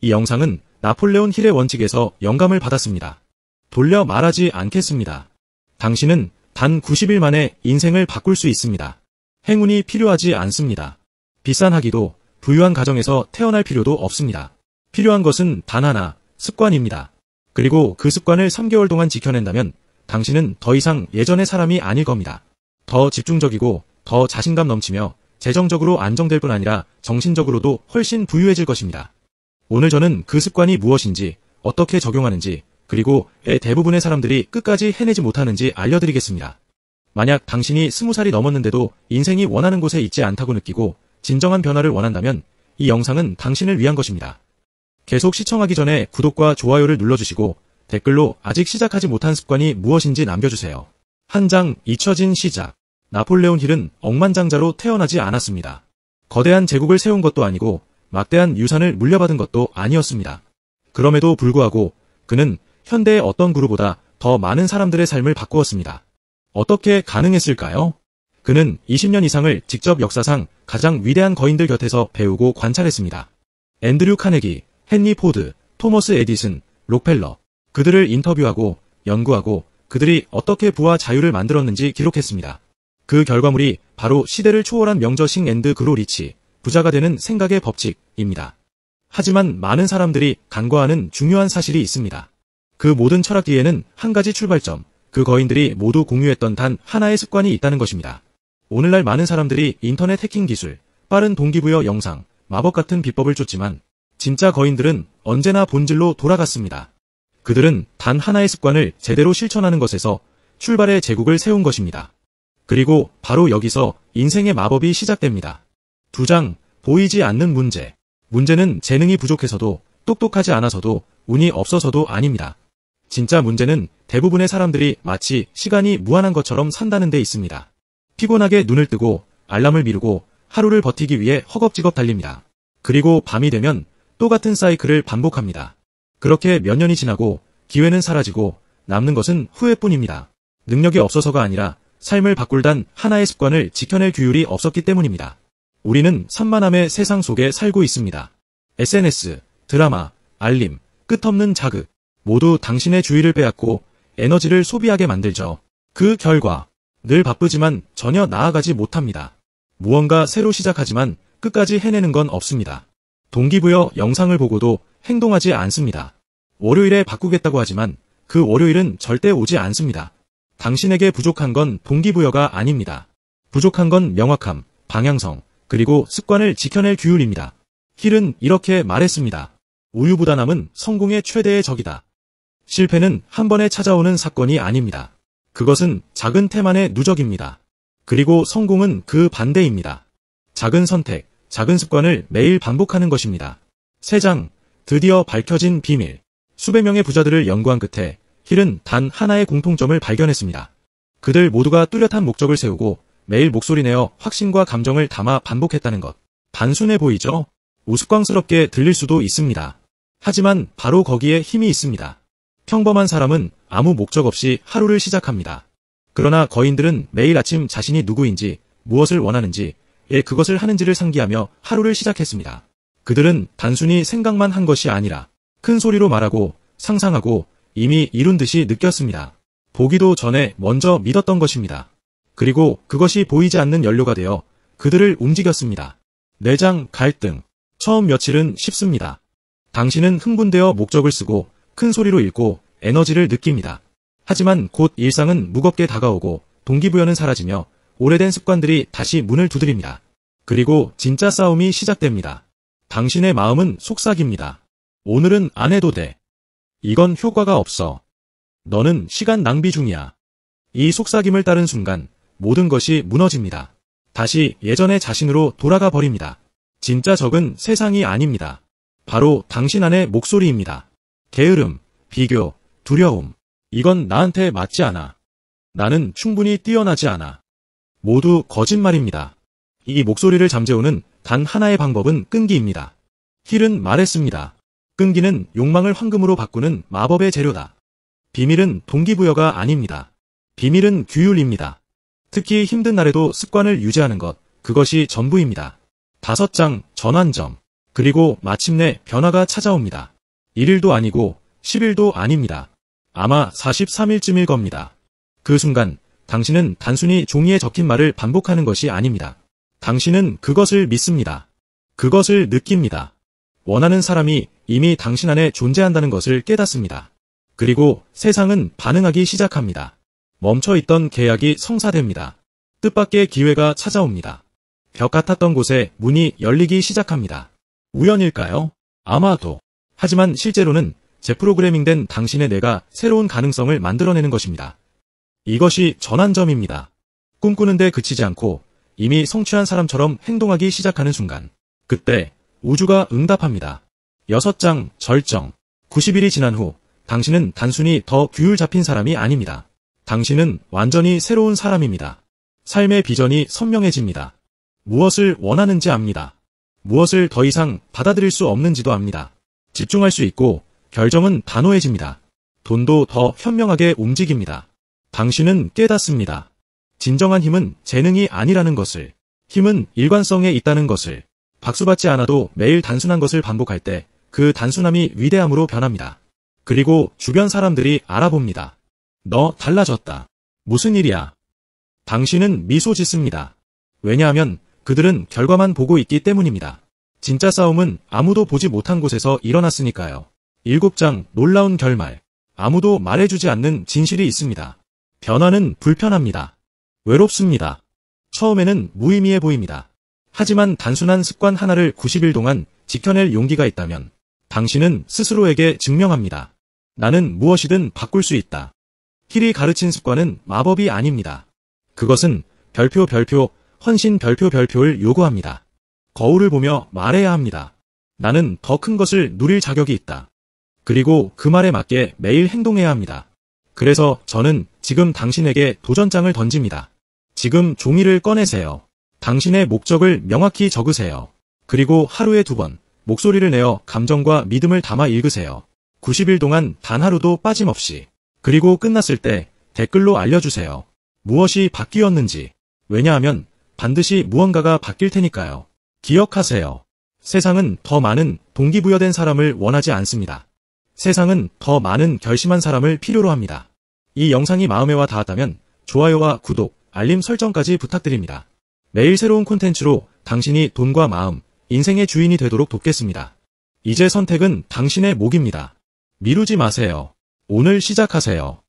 이 영상은 나폴레온 힐의 원칙에서 영감을 받았습니다. 돌려 말하지 않겠습니다. 당신은 단 90일 만에 인생을 바꿀 수 있습니다. 행운이 필요하지 않습니다. 비싼 학위도 부유한 가정에서 태어날 필요도 없습니다. 필요한 것은 단 하나, 습관입니다. 그리고 그 습관을 3개월 동안 지켜낸다면 당신은 더 이상 예전의 사람이 아닐 겁니다. 더 집중적이고 더 자신감 넘치며 재정적으로 안정될 뿐 아니라 정신적으로도 훨씬 부유해질 것입니다. 오늘 저는 그 습관이 무엇인지, 어떻게 적용하는지, 그리고 왜 대부분의 사람들이 끝까지 해내지 못하는지 알려드리겠습니다. 만약 당신이 20살이 넘었는데도 인생이 원하는 곳에 있지 않다고 느끼고 진정한 변화를 원한다면 이 영상은 당신을 위한 것입니다. 계속 시청하기 전에 구독과 좋아요를 눌러주시고 댓글로 아직 시작하지 못한 습관이 무엇인지 남겨주세요. 한 장 잊혀진 시작. 나폴레온 힐은 억만장자로 태어나지 않았습니다. 거대한 제국을 세운 것도 아니고 막대한 유산을 물려받은 것도 아니었습니다. 그럼에도 불구하고 그는 현대의 어떤 그룹보다 더 많은 사람들의 삶을 바꾸었습니다. 어떻게 가능했을까요? 그는 20년 이상을 직접 역사상 가장 위대한 거인들 곁에서 배우고 관찰했습니다. 앤드류 카네기, 헨리 포드, 토머스 에디슨, 록펠러. 그들을 인터뷰하고 연구하고 그들이 어떻게 부와 자유를 만들었는지 기록했습니다. 그 결과물이 바로 시대를 초월한 명저싱 앤드 그로 리치, 부자가 되는 생각의 법칙입니다. 하지만 많은 사람들이 간과하는 중요한 사실이 있습니다. 그 모든 철학 뒤에는 한 가지 출발점, 그 거인들이 모두 공유했던 단 하나의 습관이 있다는 것입니다. 오늘날 많은 사람들이 인터넷 해킹 기술, 빠른 동기부여 영상, 마법 같은 비법을 쫓지만 진짜 거인들은 언제나 본질로 돌아갔습니다. 그들은 단 하나의 습관을 제대로 실천하는 것에서 출발의 제국을 세운 것입니다. 그리고 바로 여기서 인생의 마법이 시작됩니다. 2장, 보이지 않는 문제. 문제는 재능이 부족해서도 똑똑하지 않아서도 운이 없어서도 아닙니다. 진짜 문제는 대부분의 사람들이 마치 시간이 무한한 것처럼 산다는 데 있습니다. 피곤하게 눈을 뜨고 알람을 미루고 하루를 버티기 위해 허겁지겁 달립니다. 그리고 밤이 되면 똑같은 사이클을 반복합니다. 그렇게 몇 년이 지나고 기회는 사라지고 남는 것은 후회뿐입니다. 능력이 없어서가 아니라 삶을 바꿀 단 하나의 습관을 지켜낼 규율이 없었기 때문입니다. 우리는 산만함의 세상 속에 살고 있습니다. SNS, 드라마, 알림, 끝없는 자극, 모두 당신의 주의를 빼앗고 에너지를 소비하게 만들죠. 그 결과 늘 바쁘지만 전혀 나아가지 못합니다. 무언가 새로 시작하지만 끝까지 해내는 건 없습니다. 동기부여 영상을 보고도 행동하지 않습니다. 월요일에 바꾸겠다고 하지만 그 월요일은 절대 오지 않습니다. 당신에게 부족한 건 동기부여가 아닙니다. 부족한 건 명확함, 방향성, 그리고 습관을 지켜낼 규율입니다. 힐은 이렇게 말했습니다. 우유부단함은 성공의 최대의 적이다. 실패는 한 번에 찾아오는 사건이 아닙니다. 그것은 작은 태만의 누적입니다. 그리고 성공은 그 반대입니다. 작은 선택, 작은 습관을 매일 반복하는 것입니다. 3장, 드디어 밝혀진 비밀. 수백 명의 부자들을 연구한 끝에 힐은 단 하나의 공통점을 발견했습니다. 그들 모두가 뚜렷한 목적을 세우고 매일 목소리내어 확신과 감정을 담아 반복했다는 것. 단순해 보이죠? 우스꽝스럽게 들릴 수도 있습니다. 하지만 바로 거기에 힘이 있습니다. 평범한 사람은 아무 목적 없이 하루를 시작합니다. 그러나 거인들은 매일 아침 자신이 누구인지, 무엇을 원하는지, 왜 그것을 하는지를 상기하며 하루를 시작했습니다. 그들은 단순히 생각만 한 것이 아니라 큰 소리로 말하고 상상하고 이미 이룬 듯이 느꼈습니다. 보기도 전에 먼저 믿었던 것입니다. 그리고 그것이 보이지 않는 연료가 되어 그들을 움직였습니다. 4장, 갈등. 처음 며칠은 쉽습니다. 당신은 흥분되어 목적을 쓰고 큰 소리로 읽고 에너지를 느낍니다. 하지만 곧 일상은 무겁게 다가오고 동기부여는 사라지며 오래된 습관들이 다시 문을 두드립니다. 그리고 진짜 싸움이 시작됩니다. 당신의 마음은 속삭입니다. 오늘은 안 해도 돼. 이건 효과가 없어. 너는 시간 낭비 중이야. 이 속삭임을 따른 순간 모든 것이 무너집니다. 다시 예전의 자신으로 돌아가 버립니다. 진짜 적은 세상이 아닙니다. 바로 당신 안의 목소리입니다. 게으름, 비교, 두려움. 이건 나한테 맞지 않아. 나는 충분히 뛰어나지 않아. 모두 거짓말입니다. 이 목소리를 잠재우는 단 하나의 방법은 끈기입니다. 힐은 말했습니다. 끈기는 욕망을 황금으로 바꾸는 마법의 재료다. 비밀은 동기부여가 아닙니다. 비밀은 규율입니다. 특히 힘든 날에도 습관을 유지하는 것, 그것이 전부입니다. 5장, 전환점. 그리고 마침내 변화가 찾아옵니다. 1일도 아니고 10일도 아닙니다. 아마 43일쯤일 겁니다. 그 순간 당신은 단순히 종이에 적힌 말을 반복하는 것이 아닙니다. 당신은 그것을 믿습니다. 그것을 느낍니다. 원하는 사람이 이미 당신 안에 존재한다는 것을 깨닫습니다. 그리고 세상은 반응하기 시작합니다. 멈춰있던 계약이 성사됩니다. 뜻밖의 기회가 찾아옵니다. 벽 같았던 곳에 문이 열리기 시작합니다. 우연일까요? 아마도. 하지만 실제로는 재프로그래밍된 당신의 뇌가 새로운 가능성을 만들어내는 것입니다. 이것이 전환점입니다. 꿈꾸는데 그치지 않고 이미 성취한 사람처럼 행동하기 시작하는 순간, 그때 우주가 응답합니다. 6장 절정. 90일이 지난 후 당신은 단순히 더 규율 잡힌 사람이 아닙니다. 당신은 완전히 새로운 사람입니다. 삶의 비전이 선명해집니다. 무엇을 원하는지 압니다. 무엇을 더 이상 받아들일 수 없는지도 압니다. 집중할 수 있고 결정은 단호해집니다. 돈도 더 현명하게 움직입니다. 당신은 깨닫습니다. 진정한 힘은 재능이 아니라는 것을, 힘은 일관성에 있다는 것을, 박수받지 않아도 매일 단순한 것을 반복할 때 그 단순함이 위대함으로 변합니다. 그리고 주변 사람들이 알아봅니다. 너 달라졌다. 무슨 일이야? 당신은 미소 짓습니다. 왜냐하면 그들은 결과만 보고 있기 때문입니다. 진짜 싸움은 아무도 보지 못한 곳에서 일어났으니까요. 7장 놀라운 결말. 아무도 말해주지 않는 진실이 있습니다. 변화는 불편합니다. 외롭습니다. 처음에는 무의미해 보입니다. 하지만 단순한 습관 하나를 90일 동안 지켜낼 용기가 있다면 당신은 스스로에게 증명합니다. 나는 무엇이든 바꿀 수 있다. 힐이 가르친 습관은 마법이 아닙니다. 그것은 별표, 헌신 별표를 요구합니다. 거울을 보며 말해야 합니다. 나는 더 큰 것을 누릴 자격이 있다. 그리고 그 말에 맞게 매일 행동해야 합니다. 그래서 저는 지금 당신에게 도전장을 던집니다. 지금 종이를 꺼내세요. 당신의 목적을 명확히 적으세요. 그리고 하루에 2번 목소리를 내어 감정과 믿음을 담아 읽으세요. 90일 동안 단 하루도 빠짐없이. 그리고 끝났을 때 댓글로 알려주세요. 무엇이 바뀌었는지. 왜냐하면 반드시 무언가가 바뀔 테니까요. 기억하세요. 세상은 더 많은 동기부여된 사람을 원하지 않습니다. 세상은 더 많은 결심한 사람을 필요로 합니다. 이 영상이 마음에 와 닿았다면 좋아요와 구독, 알림 설정까지 부탁드립니다. 매일 새로운 콘텐츠로 당신이 돈과 마음, 인생의 주인이 되도록 돕겠습니다. 이제 선택은 당신의 몫입니다. 미루지 마세요. 오늘 시작하세요.